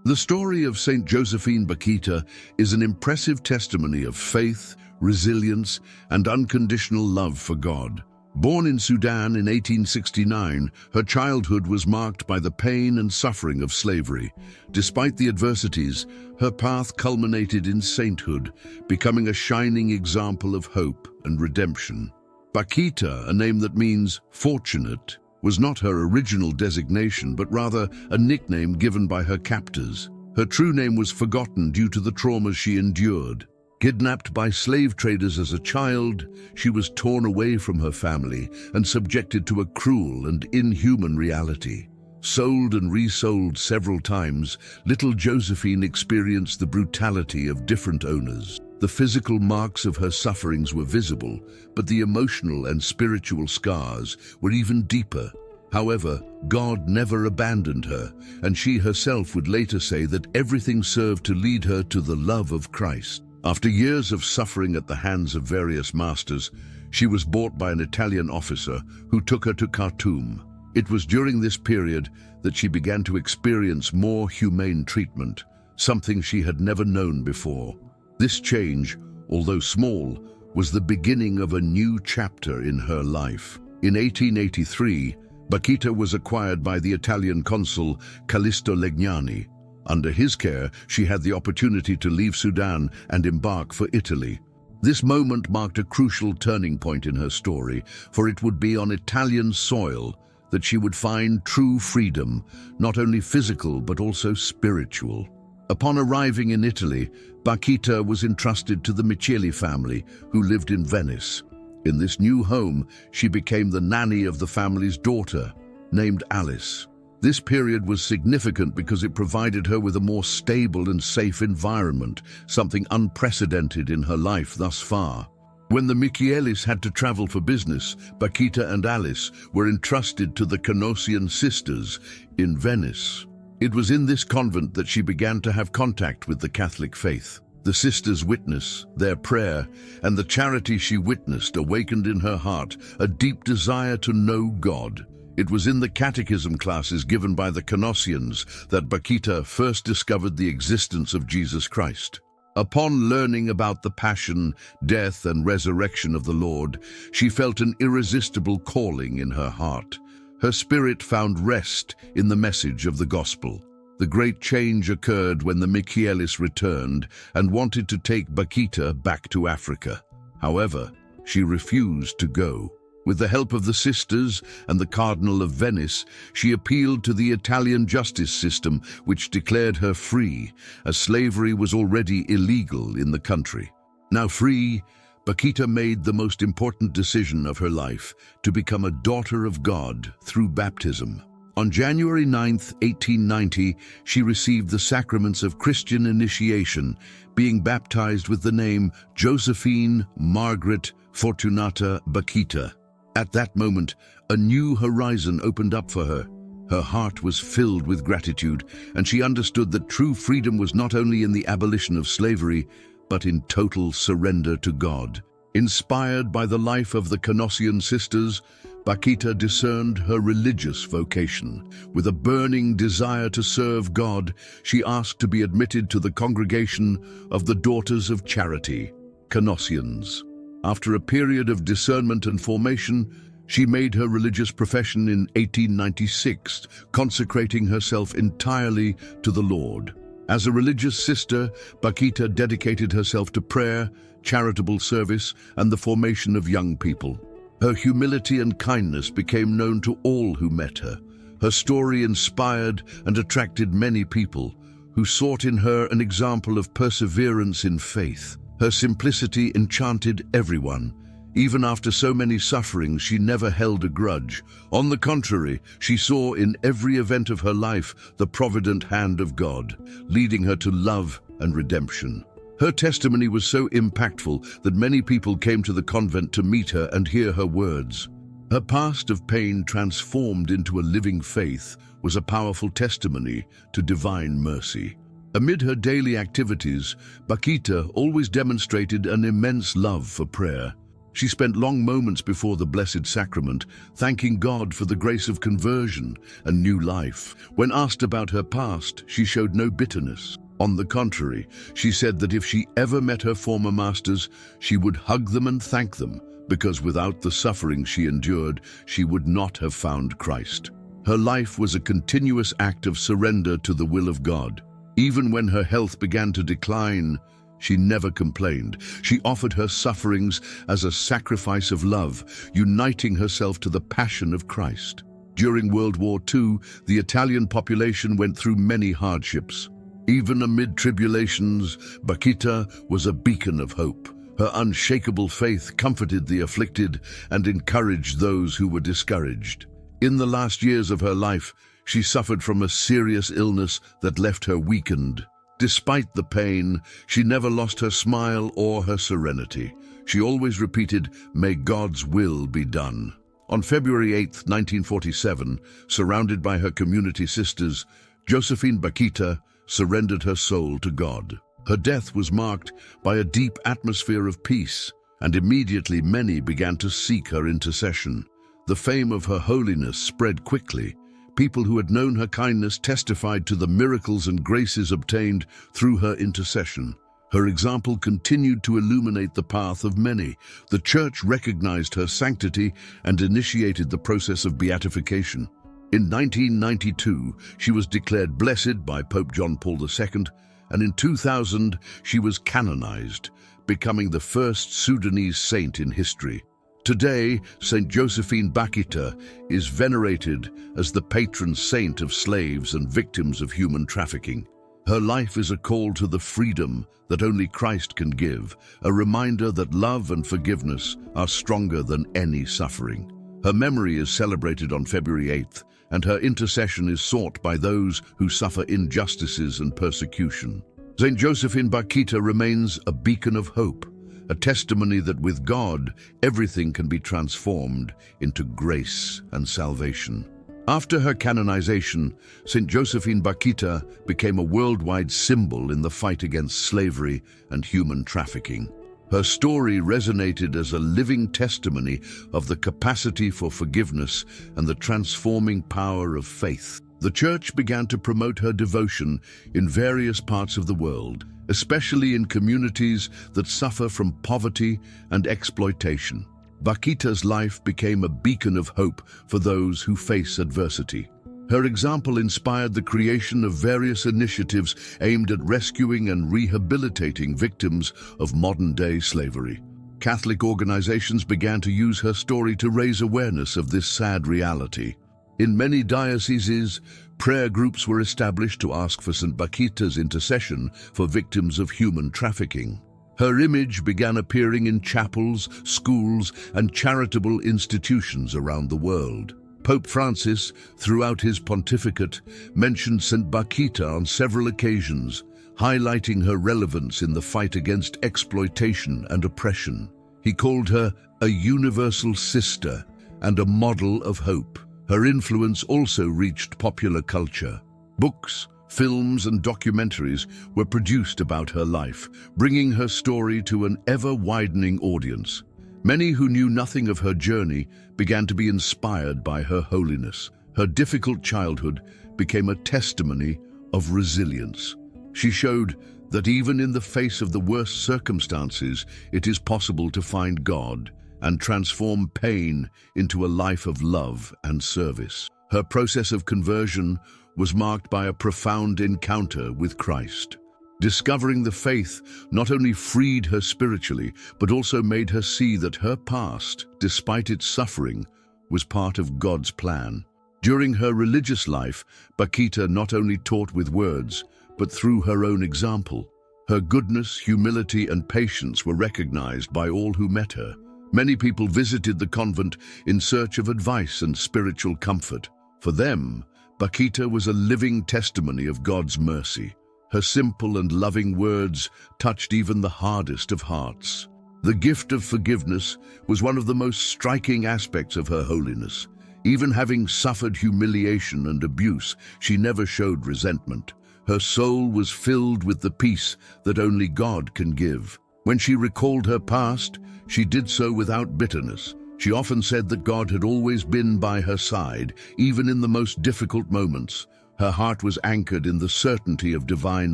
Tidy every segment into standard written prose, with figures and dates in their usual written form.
The story of Saint Josephine Bakhita is an impressive testimony of faith, resilience, and unconditional love for God. Born in Sudan in 1869, her childhood was marked by the pain and suffering of slavery. Despite the adversities, her path culminated in sainthood, becoming a shining example of hope and redemption. Bakhita, a name that means fortunate, was not her original designation, but rather a nickname given by her captors. Her true name was forgotten due to the traumas she endured. Kidnapped by slave traders as a child, she was torn away from her family and subjected to a cruel and inhuman reality. Sold and resold several times, little Josephine experienced the brutality of different owners. The physical marks of her sufferings were visible, but the emotional and spiritual scars were even deeper. However, God never abandoned her, and she herself would later say that everything served to lead her to the love of Christ. After years of suffering at the hands of various masters, she was bought by an Italian officer who took her to Khartoum. It was during this period that she began to experience more humane treatment, something she had never known before. This change, although small, was the beginning of a new chapter in her life. In 1883, Bakhita was acquired by the Italian consul Callisto Legnani. Under his care, she had the opportunity to leave Sudan and embark for Italy. This moment marked a crucial turning point in her story, for it would be on Italian soil that she would find true freedom, not only physical but also spiritual. Upon arriving in Italy, Bakhita was entrusted to the Micheli family, who lived in Venice. In this new home, she became the nanny of the family's daughter, named Alice. This period was significant because it provided her with a more stable and safe environment, something unprecedented in her life thus far. When the Michelis had to travel for business, Bakhita and Alice were entrusted to the Canossian sisters in Venice. It was in this convent that she began to have contact with the Catholic faith. The sisters' witness, their prayer, and the charity she witnessed awakened in her heart a deep desire to know God. It was in the catechism classes given by the Canossians that Bakhita first discovered the existence of Jesus Christ. Upon learning about the passion, death, and resurrection of the Lord, she felt an irresistible calling in her heart. Her spirit found rest in the message of the gospel. The great change occurred when the Michelis returned and wanted to take Bakhita back to Africa. However, she refused to go. With the help of the sisters and the Cardinal of Venice, she appealed to the Italian justice system, which declared her free, as slavery was already illegal in the country. Now free, Bakhita made the most important decision of her life, to become a daughter of God through baptism. On January 9, 1890, she received the sacraments of Christian initiation, being baptized with the name Josephine Margaret Fortunata Bakhita. At that moment, a new horizon opened up for her. Her heart was filled with gratitude, and she understood that true freedom was not only in the abolition of slavery, but in total surrender to God. Inspired by the life of the Canossian sisters, Bakhita discerned her religious vocation. With a burning desire to serve God, she asked to be admitted to the congregation of the Daughters of Charity, Canossians. After a period of discernment and formation, she made her religious profession in 1896, consecrating herself entirely to the Lord. As a religious sister, Bakhita dedicated herself to prayer, charitable service, and the formation of young people. Her humility and kindness became known to all who met her. Her story inspired and attracted many people, who sought in her an example of perseverance in faith. Her simplicity enchanted everyone. Even after so many sufferings, she never held a grudge. On the contrary, she saw in every event of her life the provident hand of God, leading her to love and redemption. Her testimony was so impactful that many people came to the convent to meet her and hear her words. Her past of pain transformed into a living faith was a powerful testimony to divine mercy. Amid her daily activities, Bakhita always demonstrated an immense love for prayer. She spent long moments before the Blessed Sacrament, thanking God for the grace of conversion and new life. When asked about her past, she showed no bitterness. On the contrary, she said that if she ever met her former masters, she would hug them and thank them, because without the suffering she endured, she would not have found Christ. Her life was a continuous act of surrender to the will of God. Even when her health began to decline, she never complained. She offered her sufferings as a sacrifice of love, uniting herself to the passion of Christ. During World War II, the Italian population went through many hardships. Even amid tribulations, Bakhita was a beacon of hope. Her unshakable faith comforted the afflicted and encouraged those who were discouraged. In the last years of her life, she suffered from a serious illness that left her weakened. Despite the pain, she never lost her smile or her serenity. She always repeated, "May God's will be done." On February 8, 1947, surrounded by her community sisters, Josephine Bakhita surrendered her soul to God. Her death was marked by a deep atmosphere of peace, and immediately many began to seek her intercession. The fame of her holiness spread quickly. People who had known her kindness testified to the miracles and graces obtained through her intercession. Her example continued to illuminate the path of many. The Church recognized her sanctity and initiated the process of beatification. In 1992, she was declared blessed by Pope John Paul II, and in 2000, she was canonized, becoming the first Sudanese saint in history. Today, Saint Josephine Bakhita is venerated as the patron saint of slaves and victims of human trafficking. Her life is a call to the freedom that only Christ can give, a reminder that love and forgiveness are stronger than any suffering. Her memory is celebrated on February 8th, and her intercession is sought by those who suffer injustices and persecution. Saint Josephine Bakhita remains a beacon of hope, a testimony that with God, everything can be transformed into grace and salvation. After her canonization, Saint Josephine Bakhita became a worldwide symbol in the fight against slavery and human trafficking. Her story resonated as a living testimony of the capacity for forgiveness and the transforming power of faith. The Church began to promote her devotion in various parts of the world, especially in communities that suffer from poverty and exploitation. Bakhita's life became a beacon of hope for those who face adversity. Her example inspired the creation of various initiatives aimed at rescuing and rehabilitating victims of modern-day slavery. Catholic organizations began to use her story to raise awareness of this sad reality. In many dioceses, prayer groups were established to ask for St. Bakhita's intercession for victims of human trafficking. Her image began appearing in chapels, schools, and charitable institutions around the world. Pope Francis, throughout his pontificate, mentioned St. Bakhita on several occasions, highlighting her relevance in the fight against exploitation and oppression. He called her a universal sister and a model of hope. Her influence also reached popular culture. Books, films, and documentaries were produced about her life, bringing her story to an ever-widening audience. Many who knew nothing of her journey began to be inspired by her holiness. Her difficult childhood became a testimony of resilience. She showed that even in the face of the worst circumstances, it is possible to find God and transform pain into a life of love and service. Her process of conversion was marked by a profound encounter with Christ. Discovering the faith not only freed her spiritually, but also made her see that her past, despite its suffering, was part of God's plan. During her religious life, Bakhita not only taught with words, but through her own example. Her goodness, humility, and patience were recognized by all who met her. Many people visited the convent in search of advice and spiritual comfort. For them, Bakhita was a living testimony of God's mercy. Her simple and loving words touched even the hardest of hearts. The gift of forgiveness was one of the most striking aspects of her holiness. Even having suffered humiliation and abuse, she never showed resentment. Her soul was filled with the peace that only God can give. When she recalled her past, she did so without bitterness. She often said that God had always been by her side, even in the most difficult moments. Her heart was anchored in the certainty of divine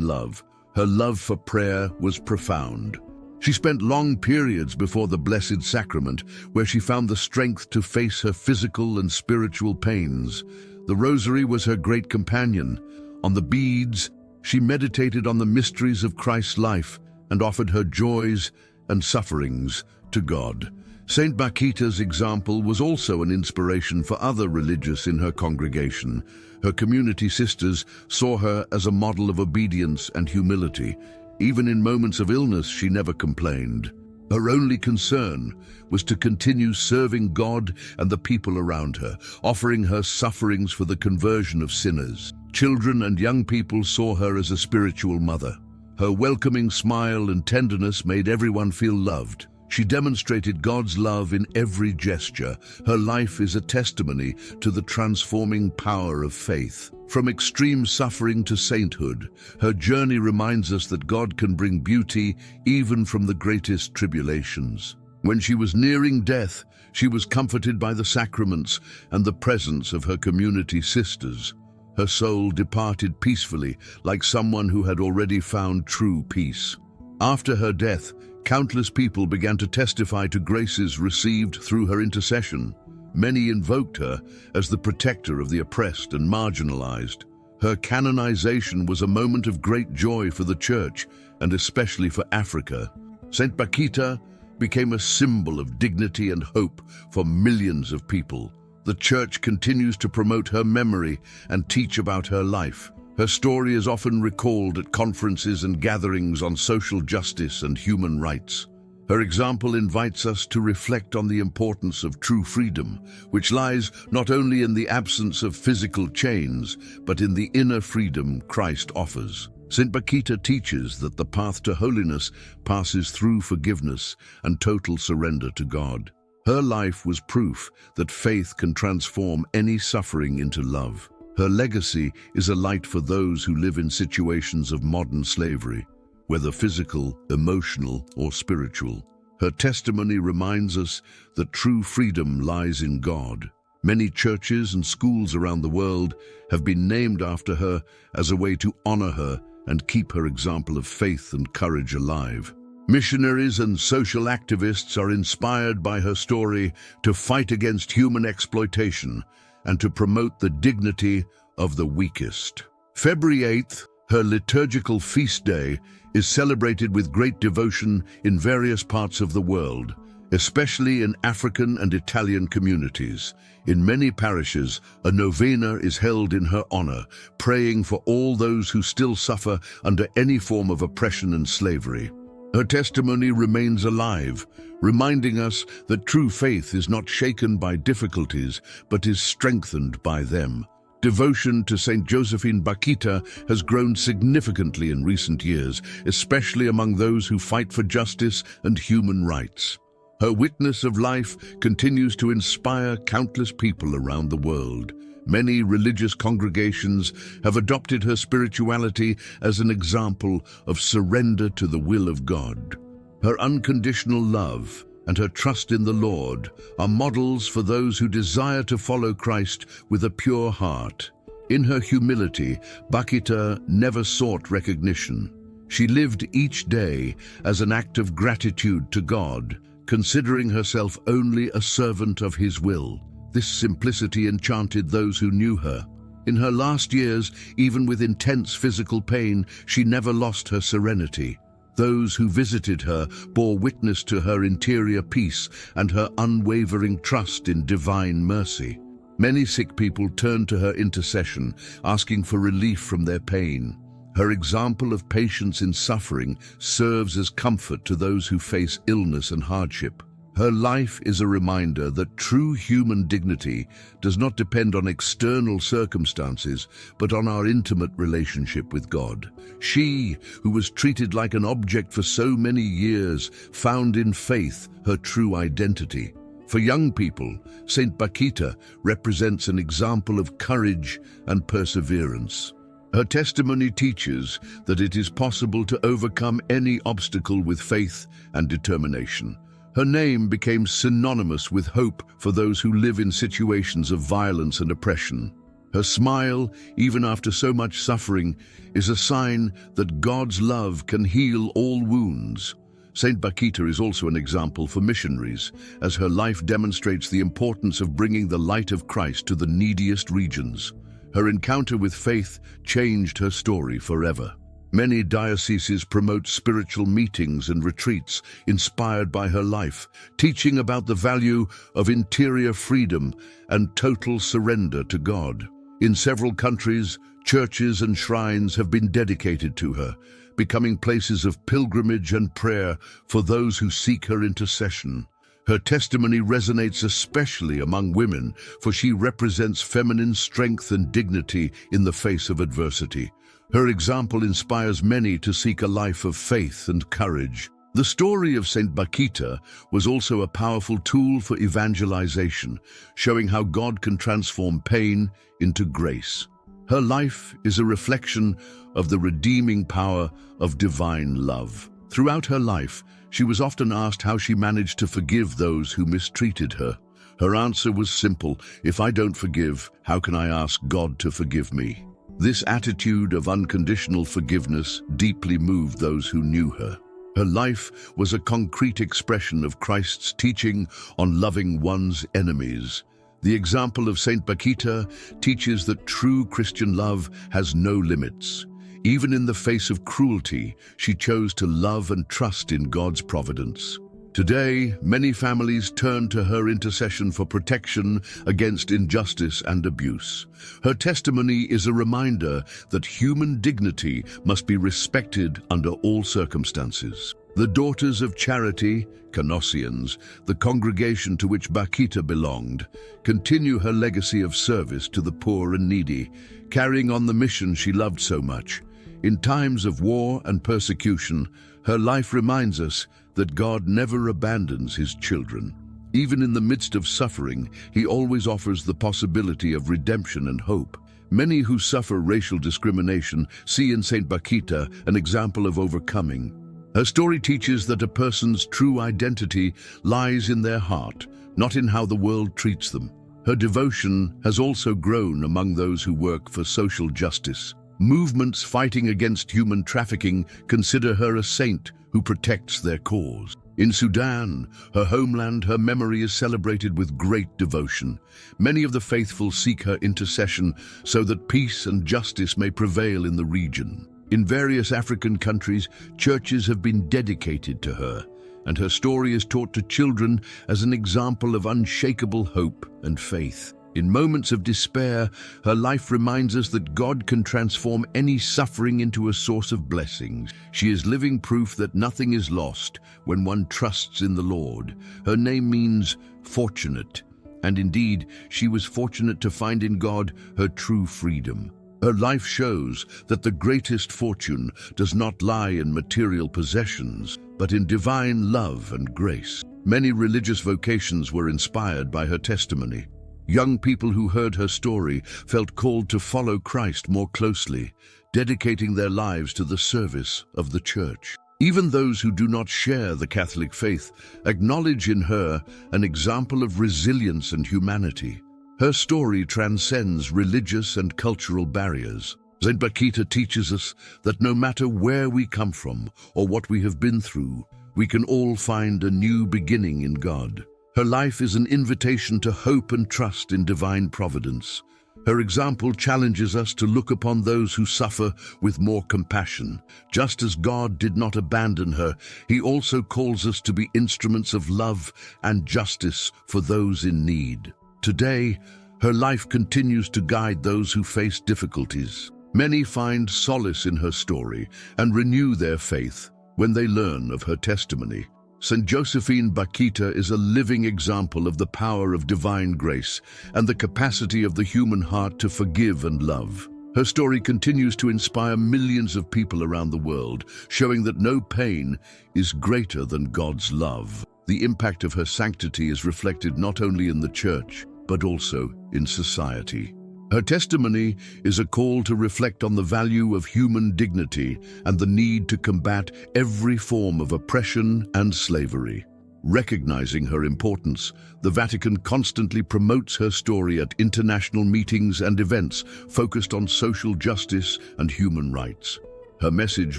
love. Her love for prayer was profound. She spent long periods before the Blessed Sacrament, where she found the strength to face her physical and spiritual pains. The Rosary was her great companion. On the beads, she meditated on the mysteries of Christ's life and offered her joys and sufferings to God. Saint Bakhita's example was also an inspiration for other religious in her congregation. Her community sisters saw her as a model of obedience and humility. Even in moments of illness, she never complained. Her only concern was to continue serving God and the people around her, offering her sufferings for the conversion of sinners. Children and young people saw her as a spiritual mother. Her welcoming smile and tenderness made everyone feel loved. She demonstrated God's love in every gesture. Her life is a testimony to the transforming power of faith. From extreme suffering to sainthood, her journey reminds us that God can bring beauty even from the greatest tribulations. When she was nearing death, she was comforted by the sacraments and the presence of her community sisters. Her soul departed peacefully, like someone who had already found true peace. After her death, countless people began to testify to graces received through her intercession. Many invoked her as the protector of the oppressed and marginalized. Her canonization was a moment of great joy for the Church, and especially for Africa. Saint Bakhita became a symbol of dignity and hope for millions of people. The Church continues to promote her memory and teach about her life. Her story is often recalled at conferences and gatherings on social justice and human rights. Her example invites us to reflect on the importance of true freedom, which lies not only in the absence of physical chains, but in the inner freedom Christ offers. Saint Bakhita teaches that the path to holiness passes through forgiveness and total surrender to God. Her life was proof that faith can transform any suffering into love. Her legacy is a light for those who live in situations of modern slavery, whether physical, emotional, or spiritual. Her testimony reminds us that true freedom lies in God. Many churches and schools around the world have been named after her as a way to honor her and keep her example of faith and courage alive. Missionaries and social activists are inspired by her story to fight against human exploitation and to promote the dignity of the weakest. February 8th, her liturgical feast day, is celebrated with great devotion in various parts of the world, especially in African and Italian communities. In many parishes, a novena is held in her honor, praying for all those who still suffer under any form of oppression and slavery. Her testimony remains alive, reminding us that true faith is not shaken by difficulties, but is strengthened by them. Devotion to Saint Josephine Bakhita has grown significantly in recent years, especially among those who fight for justice and human rights. Her witness of life continues to inspire countless people around the world. Many religious congregations have adopted her spirituality as an example of surrender to the will of God. Her unconditional love and her trust in the Lord are models for those who desire to follow Christ with a pure heart. In her humility, Bakhita never sought recognition. She lived each day as an act of gratitude to God, considering herself only a servant of His will. This simplicity enchanted those who knew her. In her last years, even with intense physical pain, she never lost her serenity. Those who visited her bore witness to her interior peace and her unwavering trust in divine mercy. Many sick people turned to her intercession, asking for relief from their pain. Her example of patience in suffering serves as comfort to those who face illness and hardship. Her life is a reminder that true human dignity does not depend on external circumstances, but on our intimate relationship with God. She, who was treated like an object for so many years, found in faith her true identity. For young people, Saint Bakhita represents an example of courage and perseverance. Her testimony teaches that it is possible to overcome any obstacle with faith and determination. Her name became synonymous with hope for those who live in situations of violence and oppression. Her smile, even after so much suffering, is a sign that God's love can heal all wounds. Saint Bakhita is also an example for missionaries, as her life demonstrates the importance of bringing the light of Christ to the neediest regions. Her encounter with faith changed her story forever. Many dioceses promote spiritual meetings and retreats inspired by her life, teaching about the value of interior freedom and total surrender to God. In several countries, churches and shrines have been dedicated to her, becoming places of pilgrimage and prayer for those who seek her intercession. Her testimony resonates especially among women, for she represents feminine strength and dignity in the face of adversity. Her example inspires many to seek a life of faith and courage. The story of Saint Bakhita was also a powerful tool for evangelization, showing how God can transform pain into grace. Her life is a reflection of the redeeming power of divine love. Throughout her life, she was often asked how she managed to forgive those who mistreated her. Her answer was simple: if I don't forgive, how can I ask God to forgive me? This attitude of unconditional forgiveness deeply moved those who knew her. Her life was a concrete expression of Christ's teaching on loving one's enemies. The example of Saint Bakhita teaches that true Christian love has no limits. Even in the face of cruelty, she chose to love and trust in God's providence. Today, many families turn to her intercession for protection against injustice and abuse. Her testimony is a reminder that human dignity must be respected under all circumstances. The Daughters of Charity, Canossians, the congregation to which Bakhita belonged, continue her legacy of service to the poor and needy, carrying on the mission she loved so much. In times of war and persecution, her life reminds us that God never abandons his children. Even in the midst of suffering, he always offers the possibility of redemption and hope. Many who suffer racial discrimination see in Saint Bakhita an example of overcoming. Her story teaches that a person's true identity lies in their heart, not in how the world treats them. Her devotion has also grown among those who work for social justice. Movements fighting against human trafficking consider her a saint who protects their cause. In Sudan, her homeland, her memory is celebrated with great devotion. Many of the faithful seek her intercession so that peace and justice may prevail in the region. In various African countries, churches have been dedicated to her, and her story is taught to children as an example of unshakable hope and faith. In moments of despair, her life reminds us that God can transform any suffering into a source of blessings. She is living proof that nothing is lost when one trusts in the Lord. Her name means fortunate, and indeed, she was fortunate to find in God her true freedom. Her life shows that the greatest fortune does not lie in material possessions, but in divine love and grace. Many religious vocations were inspired by her testimony. Young people who heard her story felt called to follow Christ more closely, dedicating their lives to the service of the Church. Even those who do not share the Catholic faith acknowledge in her an example of resilience and humanity. Her story transcends religious and cultural barriers. Saint Bakhita teaches us that no matter where we come from or what we have been through, we can all find a new beginning in God. Her life is an invitation to hope and trust in divine providence. Her example challenges us to look upon those who suffer with more compassion. Just as God did not abandon her, he also calls us to be instruments of love and justice for those in need. Today, her life continues to guide those who face difficulties. Many find solace in her story and renew their faith when they learn of her testimony. Saint Josephine Bakhita is a living example of the power of divine grace and the capacity of the human heart to forgive and love. Her story continues to inspire millions of people around the world, showing that no pain is greater than God's love. The impact of her sanctity is reflected not only in the Church, but also in society. Her testimony is a call to reflect on the value of human dignity and the need to combat every form of oppression and slavery. Recognizing her importance, the Vatican constantly promotes her story at international meetings and events focused on social justice and human rights. Her message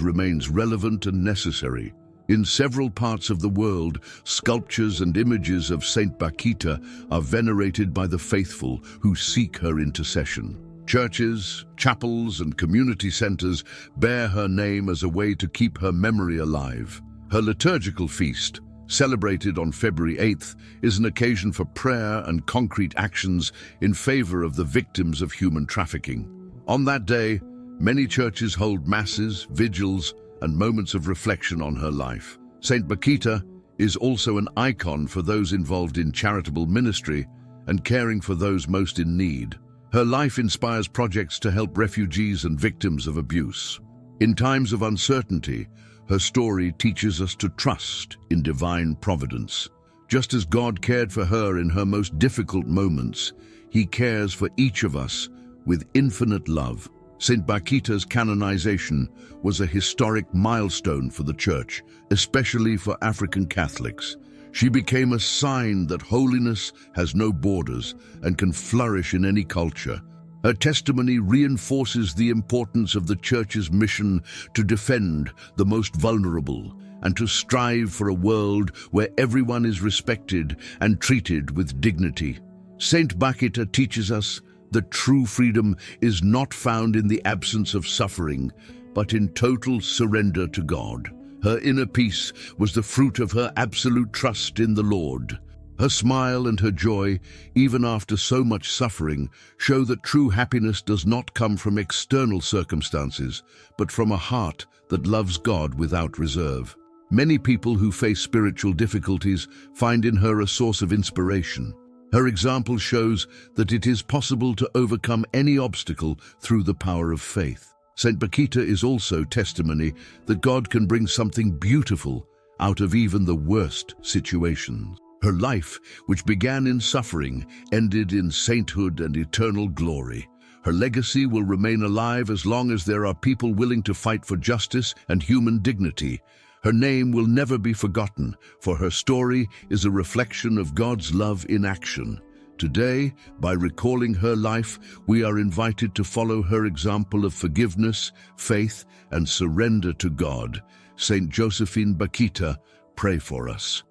remains relevant and necessary. In several parts of the world, sculptures and images of Saint Bakhita are venerated by the faithful who seek her intercession. Churches, chapels, and community centers bear her name as a way to keep her memory alive. Her liturgical feast, celebrated on February 8th, is an occasion for prayer and concrete actions in favor of the victims of human trafficking. On that day, many churches hold masses, vigils, and moments of reflection on her life. Saint Bakhita is also an icon for those involved in charitable ministry and caring for those most in need. Her life inspires projects to help refugees and victims of abuse. In times of uncertainty, her story teaches us to trust in divine providence. Just as God cared for her in her most difficult moments, He cares for each of us with infinite love. Saint Bakhita's canonization was a historic milestone for the Church, especially for African Catholics. She became a sign that holiness has no borders and can flourish in any culture. Her testimony reinforces the importance of the Church's mission to defend the most vulnerable and to strive for a world where everyone is respected and treated with dignity. Saint Bakhita teaches us that true freedom is not found in the absence of suffering, but in total surrender to God. Her inner peace was the fruit of her absolute trust in the Lord. Her smile and her joy, even after so much suffering, show that true happiness does not come from external circumstances, but from a heart that loves God without reserve. Many people who face spiritual difficulties find in her a source of inspiration. Her example shows that it is possible to overcome any obstacle through the power of faith. Saint Bakhita is also testimony that God can bring something beautiful out of even the worst situations. Her life, which began in suffering, ended in sainthood and eternal glory. Her legacy will remain alive as long as there are people willing to fight for justice and human dignity. Her name will never be forgotten, for her story is a reflection of God's love in action. Today, by recalling her life, we are invited to follow her example of forgiveness, faith, and surrender to God. Saint Josephine Bakhita, pray for us.